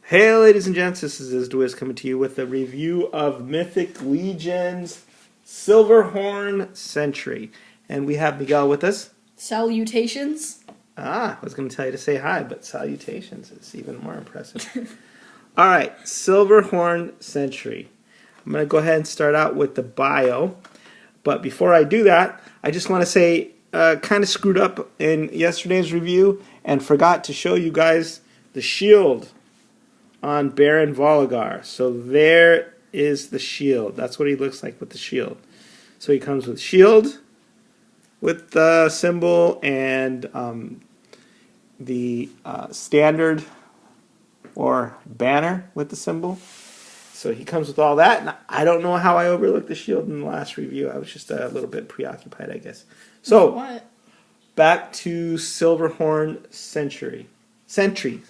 Hey ladies and gents, this is Isdwiz coming to you with a review of Mythic Legion's Silverhorn Sentry. And we have Miguel with us. Salutations. I was going to tell you to say hi, but salutations is even more impressive. Alright, Silverhorn Sentry. I'm going to go ahead and start out with the bio. But before I do that, I just want to say, kind of screwed up in yesterday's review and forgot to show you guys the shield on Baron Voligar. So there is the shield. That's what he looks like with the shield. So he comes with shield, with the symbol, and the standard or banner with the symbol. So he comes with all that, and I don't know how I overlooked the shield in the last review. I was just a little bit preoccupied, I guess. So, what? Back to Silverhorn Sentry. Silverhorn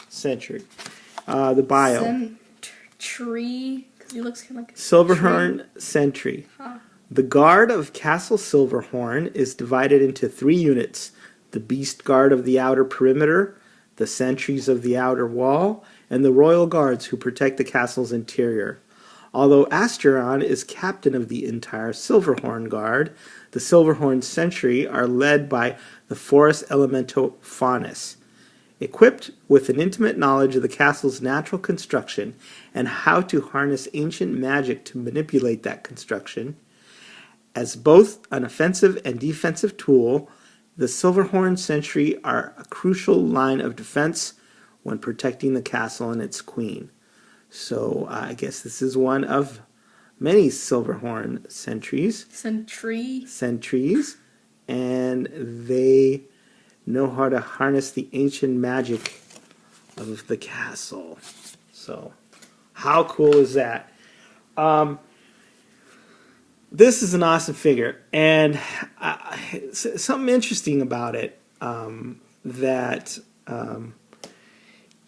Sentry. The bio. Sentry. He looks kind of like a Silverhorn Sentry. Huh. The guard of Castle Silverhorn is divided into 3 units: the Beast Guard of the outer perimeter, the Sentries of the outer wall, and the Royal Guards who protect the castle's interior. Although Asteron is captain of the entire Silverhorn Guard, the Silverhorn Sentry are led by the Forest Elemental Faunus. Equipped with an intimate knowledge of the castle's natural construction and how to harness ancient magic to manipulate that construction, as both an offensive and defensive tool, the Silverhorn Sentry are a crucial line of defense when protecting the castle and its queen. So I guess this is one of many Silverhorn Sentries. Sentries, and they know how to harness the ancient magic of the castle. So, how cool is that? This is an awesome figure, and something interesting about it that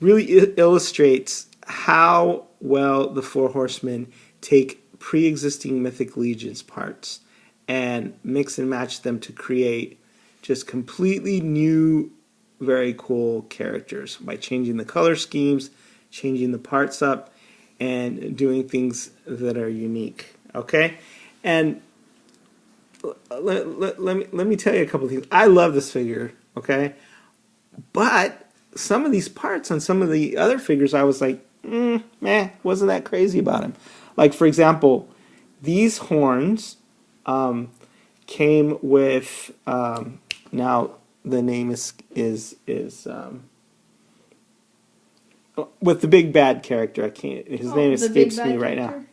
really illustrates how well the Four Horsemen take pre-existing Mythic Legions parts and mix and match them to create just completely new, very cool characters by changing the color schemes, changing the parts up, and doing things that are unique. Okay? And let me tell you a couple of things. I love this figure, okay? But some of these parts on some of the other figures, I was like, wasn't that crazy about them. Like, for example, these horns came with, now the name is with the big bad character. I can't. His name escapes me right now.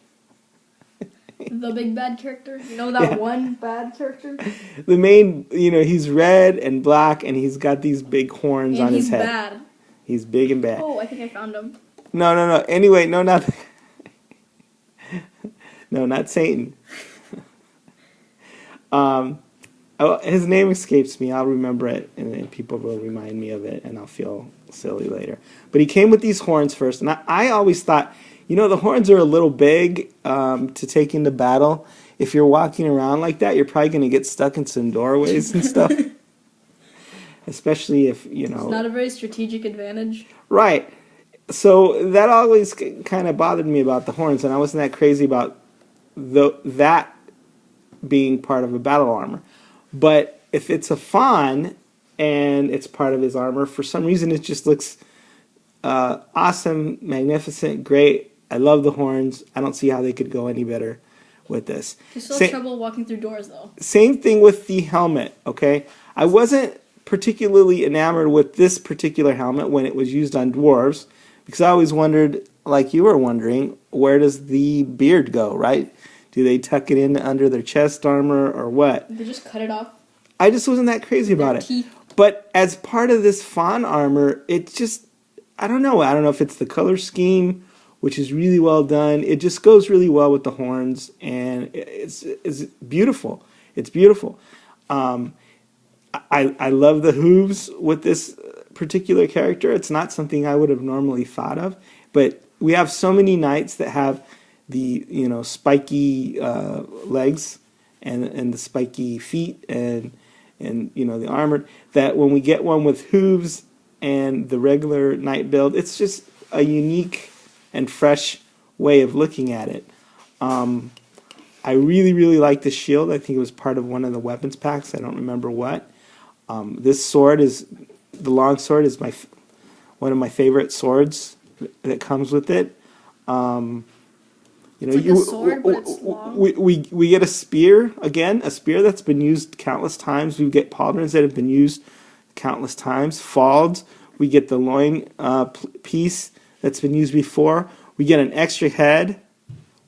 The big bad character? You know that one bad character? The main, he's red and black, and he's got these big horns on his head. And he's bad. He's big and bad. Oh, I think I found him. No. Anyway, no, not no, not Satan. His name escapes me. I'll remember it, and then people will remind me of it, and I'll feel silly later. But he came with these horns first, and I always thought, the horns are a little big to take into battle. If you're walking around like that, you're probably going to get stuck in some doorways and stuff. Especially if, It's not a very strategic advantage. Right. So that always kind of bothered me about the horns, and I wasn't that crazy about that being part of a battle armor. But if it's a fawn and it's part of his armor, for some reason it just looks awesome, magnificent, great. I love the horns. I don't see how they could go any better with this. You still have trouble walking through doors, though. Same thing with the helmet, okay? I wasn't particularly enamored with this particular helmet when it was used on dwarves, because I always wondered, like you were wondering, where does the beard go, right? Do they tuck it in under their chest armor or what? They just cut it off. I just wasn't that crazy about it. Teeth. But as part of this fawn armor, it just, I don't know if it's the color scheme, which is really well done. It just goes really well with the horns, and it's beautiful. It's beautiful. I love the hooves with this particular character. It's not something I would have normally thought of, but we have so many knights that have the spiky legs and the spiky feet and the armor, that when we get one with hooves, and the regular knight build. It's just a unique and fresh way of looking at it. I really, really like the shield. I think it was part of one of the weapons packs. I don't remember what. This sword is, the longsword is one of my favorite swords that comes with it. You know, it's like a sword, but it's long. We get a spear, again, a spear that's been used countless times. We get pauldrons that have been used countless times. Falds, we get the loin piece that's been used before. We get an extra head,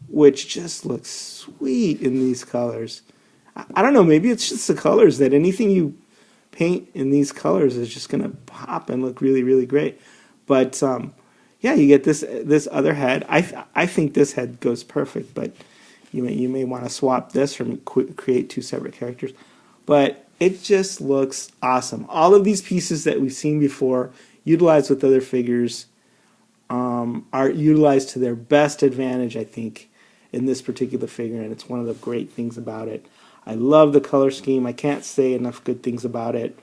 which just looks sweet in these colors. I don't know, maybe it's just the colors, that anything you paint in these colors is just going to pop and look really, really great. But yeah, you get this other head. I think this head goes perfect, but you may want to swap this or create two separate characters. But it just looks awesome. All of these pieces that we've seen before, utilized with other figures, are utilized to their best advantage, I think, in this particular figure, and it's one of the great things about it. I love the color scheme. I can't say enough good things about it.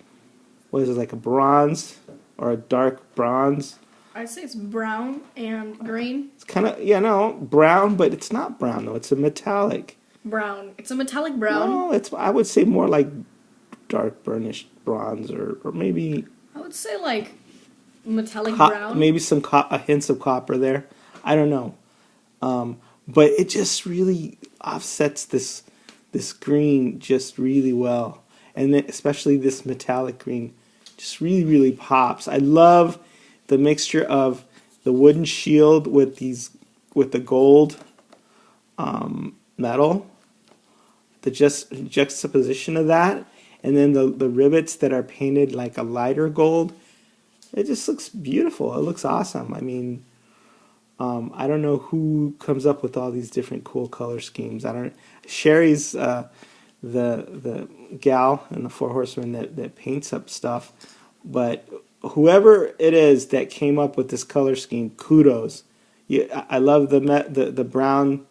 What is it, like a bronze or a dark bronze? I'd say it's brown and green. It's kind of, yeah, no, brown, but it's not brown, though. It's a metallic. Brown. It's a metallic brown. No, I would say more like dark burnished bronze, or maybe... I would say like metallic brown. Maybe some hints of copper there. I don't know. But it just really offsets this green just really well. And then especially this metallic green just really, really pops. I love the mixture of the wooden shield with the gold metal. The juxtaposition of that. And then the rivets that are painted like a lighter gold. It just looks beautiful. It looks awesome. I mean, I don't know who comes up with all these different cool color schemes. Sherry's the gal in the Four Horsemen that paints up stuff, but whoever it is that came up with this color scheme, kudos. I love the brown,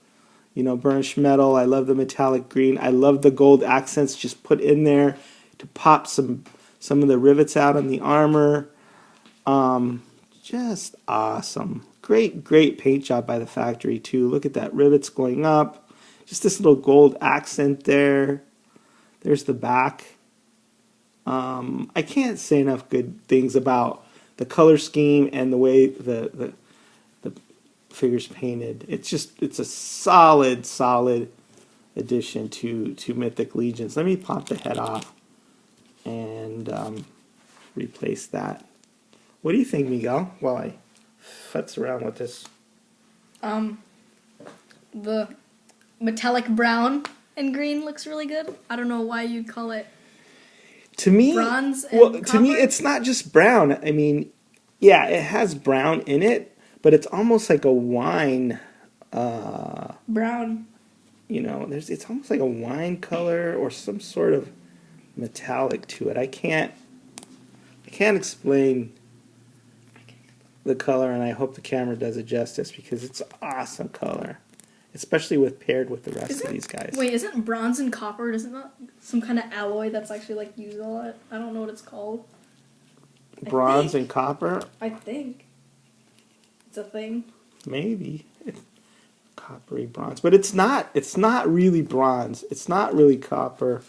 burnished metal. I love the metallic green. I love the gold accents just put in there to pop some of the rivets out on the armor. Just awesome. Great paint job by the factory too. Look at that, rivets going up. Just this little gold accent there. There's the back. I can't say enough good things about the color scheme and the way the figure's painted. It's a solid addition to Mythic Legions. Let me pop the head off and replace that. What do you think, Miguel, while I futz around with this? The metallic brown and green looks really good. I don't know why you'd call it to me bronze and to me it's not just brown. I mean, yeah, it has brown in it, but it's almost like a wine brown. It's almost like a wine color or some sort of metallic to it. I can't explain the color, and I hope the camera does it justice because it's an awesome color, especially paired with the rest of these guys. Wait, isn't bronze and copper, isn't that some kind of alloy that's actually like used a lot? I don't know what it's called. Bronze and copper? I think it's a thing. Maybe it's coppery bronze, but it's not really bronze. It's not really copper.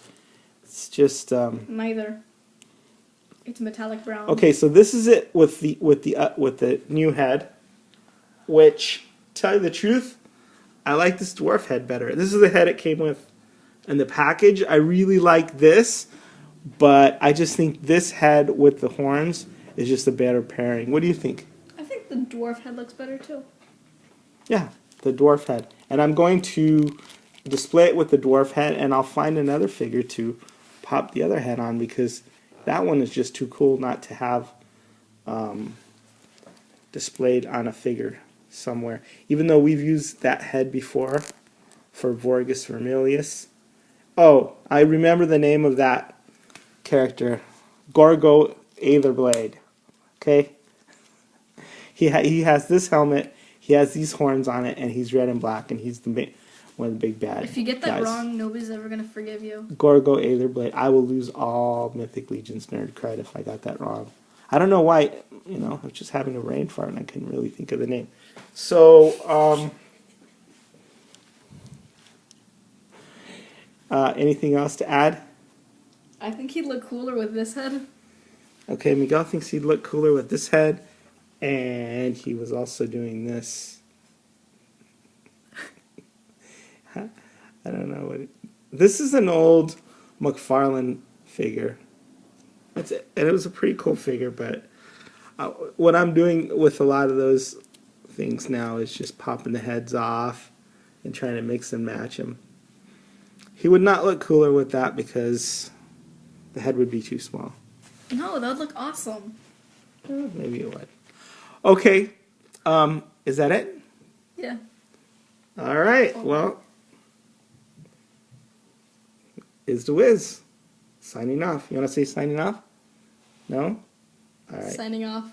It's just neither. It's metallic brown. Okay, so this is it with the new head, which, tell you the truth, I like this dwarf head better. This is the head it came with in the package. I really like this, but I just think this head with the horns is just a better pairing. What do you think? I think the dwarf head looks better too. Yeah, the dwarf head. And I'm going to display it with the dwarf head, and I'll find another figure to pop the other head on because that one is just too cool not to have displayed on a figure somewhere. Even though we've used that head before for Vorgus Vermilius. Oh, I remember the name of that character. Gorgo Aetherblade. Okay? He has this helmet, he has these horns on it, and he's red and black, and he's one of the big bad If you get that guys. wrong, nobody's ever going to forgive you. Gorgo Aetherblade. I will lose all Mythic Legions nerd cred if I got that wrong. I don't know why, you know, I was just having a brain fart and I couldn't really think of the name. So, anything else to add? I think he'd look cooler with this head. Okay, Miguel thinks he'd look cooler with this head, and he was also doing this. I don't know what this is. An old McFarlane figure. And it was a pretty cool figure, but what I'm doing with a lot of those things now is just popping the heads off and trying to mix and match them. He would not look cooler with that because the head would be too small. No, that would look awesome. Maybe it would. Okay, is that it? Yeah. All right, well, is the Wiz signing off. You want to say signing off? No? All right. Signing off.